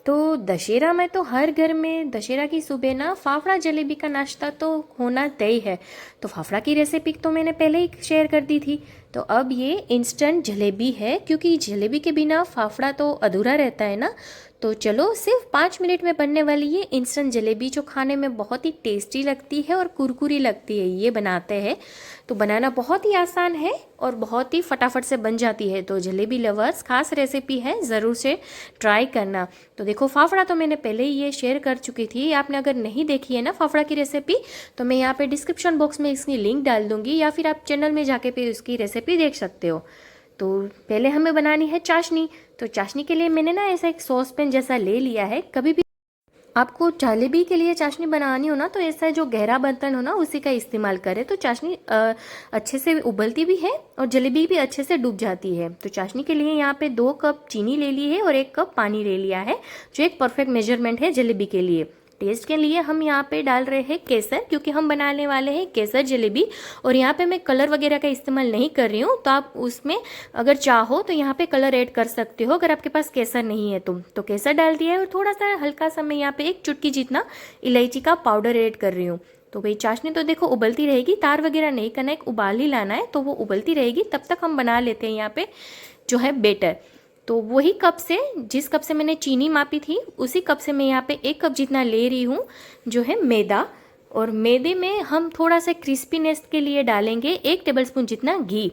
तो दशहरा में तो हर घर में दशहरा की सुबह ना फाफड़ा जलेबी का नाश्ता तो होना तय है। तो फाफड़ा की रेसिपी तो मैंने पहले ही शेयर कर दी थी। तो अब ये इंस्टेंट जलेबी है, क्योंकि जलेबी के बिना फाफड़ा तो अधूरा रहता है ना। तो चलो, सिर्फ 5 मिनट में बनने वाली ये इंस्टेंट जलेबी जो खाने में बहुत ही टेस्टी लगती है और कुरकुरी लगती है, ये बनाते हैं। तो बनाना बहुत ही आसान है और बहुत ही फटाफट से बन जाती है। तो जलेबी लवर्स खास रेसिपी है, ज़रूर से ट्राई करना। तो देखो, फाफड़ा तो मैंने पहले ही ये शेयर कर चुकी थी। आपने अगर नहीं देखी है ना फाफड़ा की रेसिपी, तो मैं यहाँ पे डिस्क्रिप्शन बॉक्स में इसकी लिंक डाल दूंगी, या फिर आप चैनल में जाके पे उसकी रेसिपी देख सकते हो। तो पहले हमें बनानी है चाशनी। तो चाशनी के लिए मैंने ना ऐसा एक सॉस पैन जैसा ले लिया है। कभी भी आपको जलेबी के लिए चाशनी बनानी हो ना, तो ऐसा जो गहरा बर्तन हो ना, उसी का इस्तेमाल करें। तो चाशनी अच्छे से उबलती भी है और जलेबी भी अच्छे से डूब जाती है। तो चाशनी के लिए यहाँ पे 2 कप चीनी ले ली है और 1 कप पानी ले लिया है, जो एक परफेक्ट मेजरमेंट है जलेबी के लिए। टेस्ट के लिए हम यहाँ पे डाल रहे हैं केसर, क्योंकि हम बनाने वाले हैं केसर जलेबी। और यहाँ पे मैं कलर वगैरह का इस्तेमाल नहीं कर रही हूँ, तो आप उसमें अगर चाहो तो यहाँ पे कलर ऐड कर सकते हो, अगर आपके पास केसर नहीं है तो केसर डाल दिया है। और थोड़ा सा हल्का सा मैं यहाँ पे 1 चुटकी जितना इलायची का पाउडर ऐड कर रही हूँ। तो भाई चाशनी तो देखो उबलती रहेगी, तार वगैरह नहीं करना, एक उबाल ही लाना है। तो वो उबलती रहेगी, तब तक हम बना लेते हैं यहाँ पे जो है बेटर। तो वही कप से, जिस कप से मैंने चीनी मापी थी, उसी कप से मैं यहाँ पे 1 कप जितना ले रही हूँ जो है मैदा। और मैदे में हम थोड़ा सा क्रिस्पीनेस के लिए डालेंगे 1 टेबलस्पून जितना घी।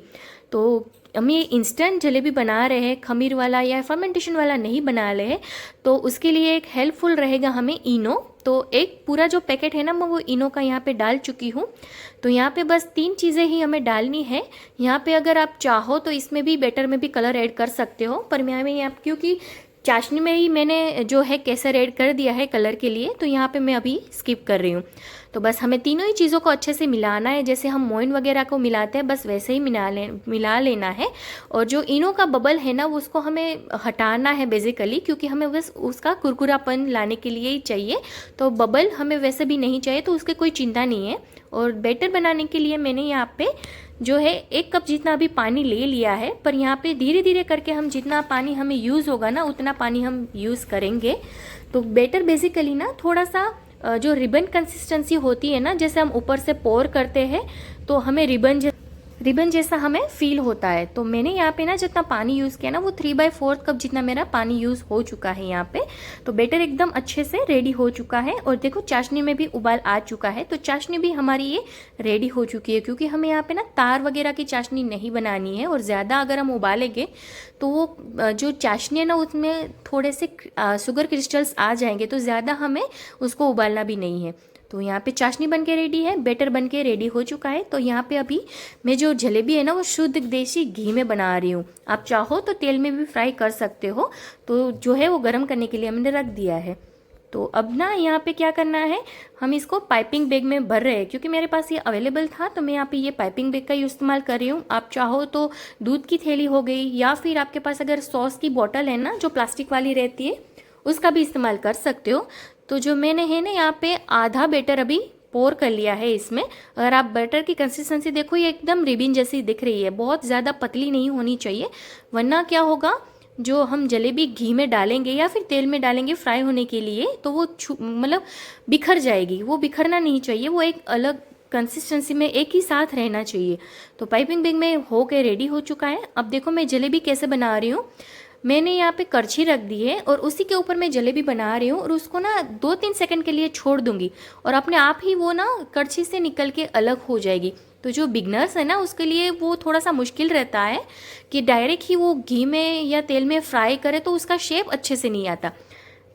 तो हम ये इंस्टेंट जलेबी बना रहे हैं, खमीर वाला या फर्मेंटेशन वाला नहीं बना रहे हैं। तो उसके लिए एक हेल्पफुल रहेगा हमें इनो। तो एक पूरा जो पैकेट है ना, मैं वो इनो का यहाँ पे डाल चुकी हूँ। तो यहाँ पे बस 3 चीज़ें ही हमें डालनी है। यहाँ पे अगर आप चाहो तो इसमें भी बैटर में भी कलर ऐड कर सकते हो, पर मैं यहाँ क्योंकि चाशनी में ही मैंने जो है केसर ऐड कर दिया है कलर के लिए, तो यहाँ पे मैं अभी स्किप कर रही हूँ। तो बस हमें तीनों ही चीज़ों को अच्छे से मिलाना है, जैसे हम मोइन वगैरह को मिलाते हैं, बस वैसे ही मिला लेना है। और जो इनो का बबल है ना, वो उसको हमें हटाना है बेसिकली, क्योंकि हमें बस उसका कुरकुरापन लाने के लिए ही चाहिए। तो बबल हमें वैसे भी नहीं चाहिए, तो उसकी कोई चिंता नहीं है। और बैटर बनाने के लिए मैंने यहाँ पे जो है 1 कप जितना अभी पानी ले लिया है, पर यहाँ पे धीरे धीरे करके हम जितना पानी हमें यूज़ होगा ना, उतना पानी हम यूज़ करेंगे। तो बैटर बेसिकली ना थोड़ा सा जो रिबन कंसिस्टेंसी होती है ना, जैसे हम ऊपर से पोर करते हैं तो हमें रिबन जैसा हमें फील होता है। तो मैंने यहाँ पे ना जितना पानी यूज़ किया ना, वो 3/4 कप जितना मेरा पानी यूज़ हो चुका है यहाँ पे। तो बैटर एकदम अच्छे से रेडी हो चुका है। और देखो, चाशनी में भी उबाल आ चुका है। तो चाशनी भी हमारी ये रेडी हो चुकी है, क्योंकि हमें यहाँ पे ना तार वगैरह की चाशनी नहीं बनानी है। और ज़्यादा अगर हम उबालेंगे तो वो जो चाशनी है ना, उसमें थोड़े से शुगर क्रिस्टल्स आ जाएंगे, तो ज़्यादा हमें उसको उबालना भी नहीं है। तो यहाँ पे चाशनी बन के रेडी है, बैटर बन के रेडी हो चुका है। तो यहाँ पे अभी मैं जो जलेबी है ना, वो शुद्ध देसी घी में बना रही हूँ। आप चाहो तो तेल में भी फ्राई कर सकते हो। तो जो है वो गर्म करने के लिए हमने रख दिया है। तो अब ना यहाँ पे क्या करना है, हम इसको पाइपिंग बैग में भर रहे हैं। क्योंकि मेरे पास ये अवेलेबल था, तो मैं यहाँ पे ये पाइपिंग बैग का ही इस्तेमाल कर रही हूँ। आप चाहो तो दूध की थैली हो गई, या फिर आपके पास अगर सॉस की बॉटल है ना, जो प्लास्टिक वाली रहती है, उसका भी इस्तेमाल कर सकते हो। तो जो मैंने है ना यहाँ पे आधा बैटर अभी पोर कर लिया है इसमें। अगर आप बैटर की कंसिस्टेंसी देखो, ये एकदम रिबन जैसी दिख रही है, बहुत ज़्यादा पतली नहीं होनी चाहिए, वरना क्या होगा, जो हम जलेबी घी में डालेंगे या फिर तेल में डालेंगे फ्राई होने के लिए, तो वो मतलब बिखर जाएगी। वो बिखरना नहीं चाहिए, वो एक अलग कंसिस्टेंसी में एक ही साथ रहना चाहिए। तो पाइपिंग बैग में हो के रेडी हो चुका है। अब देखो मैं जलेबी कैसे बना रही हूँ। मैंने यहाँ पे करछी रख दी है और उसी के ऊपर मैं जलेबी बना रही हूँ, और उसको ना 2-3 सेकंड के लिए छोड़ दूंगी, और अपने आप ही वो ना करछी से निकल के अलग हो जाएगी। तो जो बिगनर्स है ना, उसके लिए वो थोड़ा सा मुश्किल रहता है कि डायरेक्ट ही वो घी में या तेल में फ्राई करे, तो उसका शेप अच्छे से नहीं आता।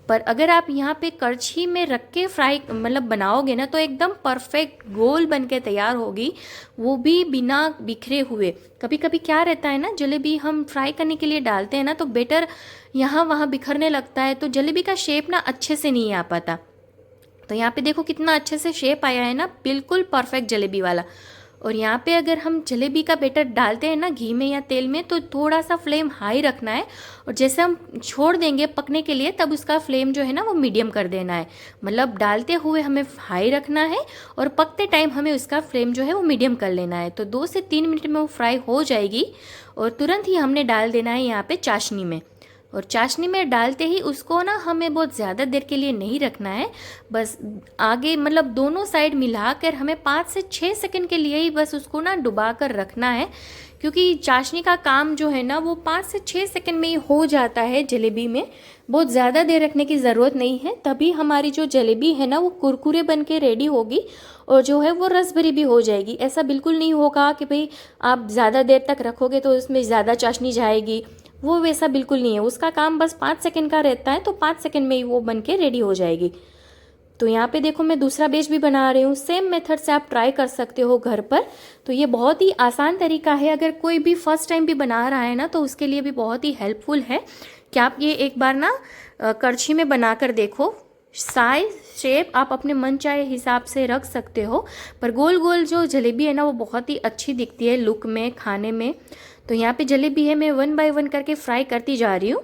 पर अगर आप यहाँ पे करछी में रख के फ्राई मतलब बनाओगे ना, तो एकदम परफेक्ट गोल बन के तैयार होगी, वो भी बिना बिखरे हुए। कभी कभी क्या रहता है ना, जलेबी हम फ्राई करने के लिए डालते हैं ना, तो बेटर यहाँ वहाँ बिखरने लगता है, तो जलेबी का शेप ना अच्छे से नहीं आ पाता। तो यहाँ पे देखो कितना अच्छे से शेप आया है ना, बिल्कुल परफेक्ट जलेबी वाला। और यहाँ पे अगर हम जलेबी का बैटर डालते हैं ना घी में या तेल में, तो थोड़ा सा फ्लेम हाई रखना है, और जैसे हम छोड़ देंगे पकने के लिए, तब उसका फ्लेम जो है ना वो मीडियम कर देना है। मतलब डालते हुए हमें हाई रखना है, और पकते टाइम हमें उसका फ्लेम जो है वो मीडियम कर लेना है। तो 2 से 3 मिनट में वो फ्राई हो जाएगी, और तुरंत ही हमने डाल देना है यहाँ पे चाशनी में। और चाशनी में डालते ही उसको ना हमें बहुत ज़्यादा देर के लिए नहीं रखना है, बस आगे मतलब दोनों साइड मिलाकर हमें 5 से 6 सेकंड के लिए ही बस उसको ना डुबा कर रखना है, क्योंकि चाशनी का काम जो है ना वो 5 से 6 सेकंड में ही हो जाता है जलेबी में। बहुत ज़्यादा देर रखने की ज़रूरत नहीं है, तभी हमारी जो जलेबी है ना वो कुरकुरे बन के रेडी होगी और जो है वो रस भरी भी हो जाएगी। ऐसा बिल्कुल नहीं होगा कि भाई आप ज़्यादा देर तक रखोगे तो उसमें ज़्यादा चाशनी जाएगी, वो वैसा बिल्कुल नहीं है। उसका काम बस 5 सेकंड का रहता है, तो 5 सेकंड में ही वो बन के रेडी हो जाएगी। तो यहाँ पे देखो मैं दूसरा बैच भी बना रही हूँ। सेम मेथड से आप ट्राई कर सकते हो घर पर। तो ये बहुत ही आसान तरीका है, अगर कोई भी फर्स्ट टाइम भी बना रहा है ना तो उसके लिए भी बहुत ही हेल्पफुल है कि आप ये एक बार ना कड़छी में बना कर देखो। साइज शेप आप अपने मन चाहे हिसाब से रख सकते हो, पर गोल गोल जो जलेबी है ना वो बहुत ही अच्छी दिखती है लुक में, खाने में। तो यहाँ पे जलेबी है मैं 1 बाय 1 करके फ्राई करती जा रही हूँ।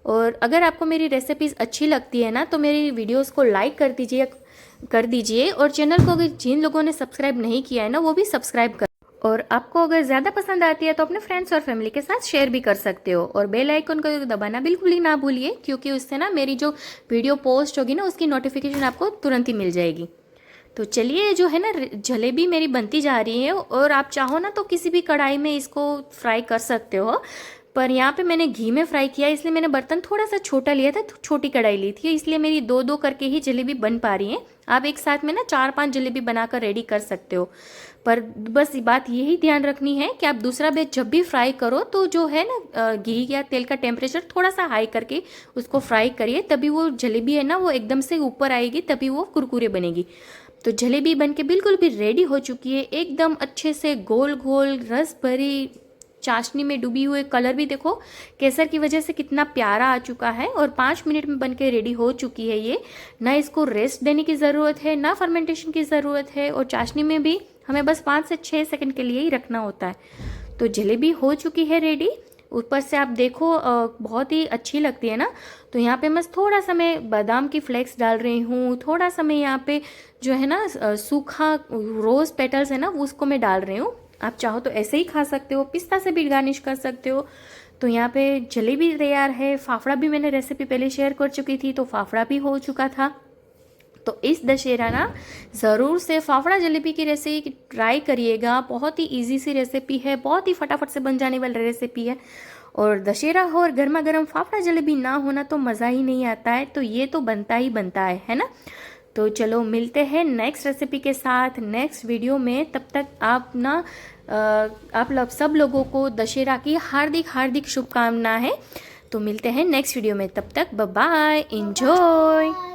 और अगर आपको मेरी रेसिपीज़ अच्छी लगती है ना तो मेरी वीडियोस को लाइक कर दीजिए और चैनल को अगर जिन लोगों ने सब्सक्राइब नहीं किया है ना वो भी सब्सक्राइब कर। और आपको अगर ज़्यादा पसंद आती है तो अपने फ्रेंड्स और फैमिली के साथ शेयर भी कर सकते हो। और बेल आइकन को दबाना बिल्कुल ही ना भूलिए, क्योंकि उससे ना मेरी जो वीडियो पोस्ट होगी ना उसकी नोटिफिकेशन आपको तुरंत ही मिल जाएगी। तो चलिए जो है ना जलेबी मेरी बनती जा रही है, और आप चाहो ना तो किसी भी कढ़ाई में इसको फ्राई कर सकते हो, पर यहाँ पे मैंने घी में फ्राई किया, इसलिए मैंने बर्तन थोड़ा सा छोटा लिया था, छोटी कढ़ाई ली थी, इसलिए मेरी 2-2 करके ही जलेबी बन पा रही हैं। आप एक साथ में ना 4-5 जलेबी बनाकर रेडी कर सकते हो, पर बस बात यही ध्यान रखनी है कि आप दूसरा बैच जब भी फ्राई करो तो जो है ना घी या तेल का टेम्परेचर थोड़ा सा हाई करके उसको फ्राई करिए, तभी वो जलेबी है ना वो एकदम से ऊपर आएगी, तभी वो कुरकुरे बनेगी। तो जलेबी बनके बिल्कुल भी रेडी हो चुकी है, एकदम अच्छे से गोल गोल रस भरी चाशनी में डूबी हुई। कलर भी देखो केसर की वजह से कितना प्यारा आ चुका है, और 5 मिनट में बनके रेडी हो चुकी है ये। ना इसको रेस्ट देने की ज़रूरत है, ना फर्मेंटेशन की ज़रूरत है, और चाशनी में भी हमें बस 5 से 6 सेकंड के लिए ही रखना होता है। तो जलेबी हो चुकी है रेडी। ऊपर से आप देखो बहुत ही अच्छी लगती है ना। तो यहाँ पे बस थोड़ा सा मैं बादाम की फ्लेक्स डाल रही हूँ, थोड़ा सा मैं यहाँ पे जो है ना सूखा रोज़ पेटल्स है ना उसको मैं डाल रही हूँ। आप चाहो तो ऐसे ही खा सकते हो, पिस्ता से भी गार्निश कर सकते हो। तो यहाँ पे जलेबी तैयार है। फाफड़ा भी मैंने रेसिपी पहले शेयर कर चुकी थी, तो फाफड़ा भी हो चुका था। तो इस दशहरा ना ज़रूर से फाफड़ा जलेबी की रेसिपी ट्राई करिएगा। बहुत ही इजी सी रेसिपी है, बहुत ही फटाफट से बन जाने वाली रेसिपी है। और दशहरा हो और गर्मा गर्म फाफड़ा जलेबी ना होना तो मज़ा ही नहीं आता है। तो ये तो बनता ही बनता है ना। तो चलो मिलते हैं नेक्स्ट रेसिपी के साथ नेक्स्ट वीडियो में। तब तक आप ना आप लोग सब लोगों को दशहरा की हार्दिक हार्दिक शुभकामनाएं। तो मिलते हैं नेक्स्ट वीडियो में, तब तक बाय बाय, एंजॉय।